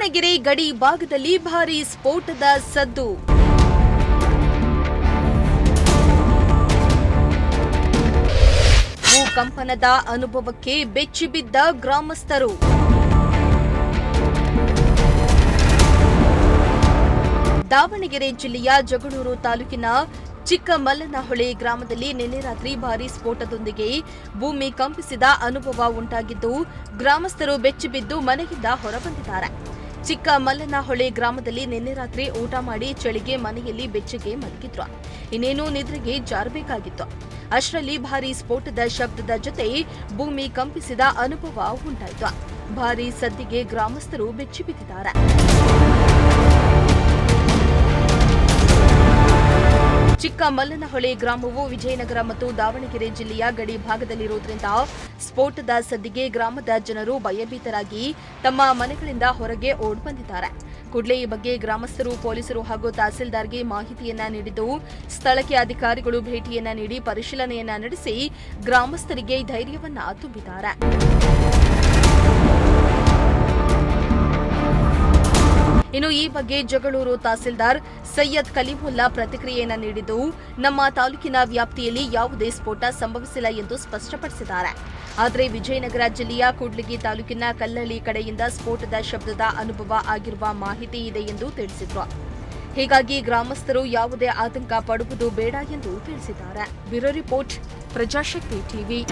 ದಾವಣಗೆರೆ ಗಡಿ ಭಾಗದಲ್ಲಿ ಭಾರೀ ಸ್ಫೋಟದ ಸದ್ದು. ಭೂಕಂಪನದ ಅನುಭವಕ್ಕೆ ಬೆಚ್ಚಿಬಿದ್ದ ಗ್ರಾಮಸ್ಥರು. ದಾವಣಗೆರೆ ಜಿಲ್ಲೆಯ ಜಗಳೂರು ತಾಲೂಕಿನ ಚಿಕ್ಕಮಲ್ಲನಹೊಳೆ ಗ್ರಾಮದಲ್ಲಿ ನಿನ್ನೆ ರಾತ್ರಿ ಭಾರೀ ಸ್ಫೋಟದೊಂದಿಗೆ ಭೂಮಿ ಕಂಪಿಸಿದ ಅನುಭವ ಉಂಟಾಗಿದ್ದು, ಗ್ರಾಮಸ್ಥರು ಬೆಚ್ಚಿಬಿದ್ದು ಮನೆಯಿಂದ ಹೊರಬಂದಿದ್ದಾರೆ. ಚಿಕ್ಕಮಲ್ಲನಹೊಳೆ ಗ್ರಾಮದಲ್ಲಿ ನಿನ್ನೆ ರಾತ್ರಿ ಊಟ ಮಾಡಿ ಚಳಿಗೆ ಮನೆಯಲ್ಲಿ ಬೆಚ್ಚಗೆ ಮಲಗಿದ್ರು. ಇನ್ನೇನು ನಿದ್ರೆಗೆ ಜಾರಬೇಕಾಗಿತ್ತು. ಅಷ್ಟರಲ್ಲಿ ಭಾರೀ ಸ್ಫೋಟದ ಶಬ್ದದ ಜೊತೆ ಭೂಮಿ ಕಂಪಿಸಿದ ಅನುಭವ ಉಂಟಾಯಿತು. ಭಾರೀ ಸದ್ದಿಗೆ ಗ್ರಾಮಸ್ಥರು ಬೆಚ್ಚಿಬಿದ್ದಿದ್ದಾರೆ. ಚಿಕ್ಕಮಲ್ಲನಹೊಳೆ ಗ್ರಾಮವು ವಿಜಯನಗರ ಮತ್ತು ದಾವಣಗೆರೆ ಜಿಲ್ಲೆಯ ಗಡಿ ಭಾಗದಲ್ಲಿರುವುದರಿಂದ ಸ್ಫೋಟದ ಸದ್ದಿಗೆ ಗ್ರಾಮದ ಜನರು ಭಯಭೀತರಾಗಿ ತಮ್ಮ ಮನೆಗಳಿಂದ ಹೊರಗೆ ಓಡಿ ಬಂದಿದ್ದಾರೆ. ಕೂಡಲೇ ಈ ಬಗ್ಗೆ ಗ್ರಾಮಸ್ಥರು, ಪೊಲೀಸರು ಹಾಗೂ ತಹಸೀಲ್ದಾರ್ಗೆ ಮಾಹಿತಿಯನ್ನ ನೀಡಿದ್ದು, ಸ್ಥಳಕ್ಕೆ ಅಧಿಕಾರಿಗಳು ಭೇಟಿಯನ್ನ ನೀಡಿ ಪರಿಶೀಲನೆಯನ್ನ ನಡೆಸಿ ಗ್ರಾಮಸ್ಥರಿಗೆ ಧೈರ್ಯವನ್ನ ತುಂಬಿದ್ದಾರೆ. ಇನ್ನು ಈ ಬಗ್ಗೆ ಜಗಳೂರು ತಹಸೀಲ್ದಾರ್ ಸೈಯದ್ ಕಲೀಮುಲ್ಲಾ ಪ್ರತಿಕ್ರಿಯೆಯನ್ನ ನೀಡಿದ್ದು, ನಮ್ಮ ತಾಲೂಕಿನ ವ್ಯಾಪ್ತಿಯಲ್ಲಿ ಯಾವುದೇ ಸ್ಫೋಟ ಸಂಭವಿಸಿಲ್ಲ ಎಂದು ಸ್ಪಷ್ಟಪಡಿಸಿದ್ದಾರೆ. ಆದರೆ ವಿಜಯನಗರ ಜಿಲ್ಲೆಯ ಕೂಡ್ಲಿಗಿ ತಾಲೂಕಿನ ಕಲ್ಲಳ್ಳಿ ಕಡೆಯಿಂದ ಸ್ಫೋಟದ ಶಬ್ದದ ಅನುಭವ ಆಗಿರುವ ಮಾಹಿತಿ ಇದೆ ಎಂದು ತಿಳಿಸಿದರು. ಹೀಗಾಗಿ ಗ್ರಾಮಸ್ಥರು ಯಾವುದೇ ಆತಂಕ ಪಡುವುದು ಬೇಡ ಎಂದು ತಿಳಿಸಿದ್ದಾರೆ. Bureau report, Prajashakti TV.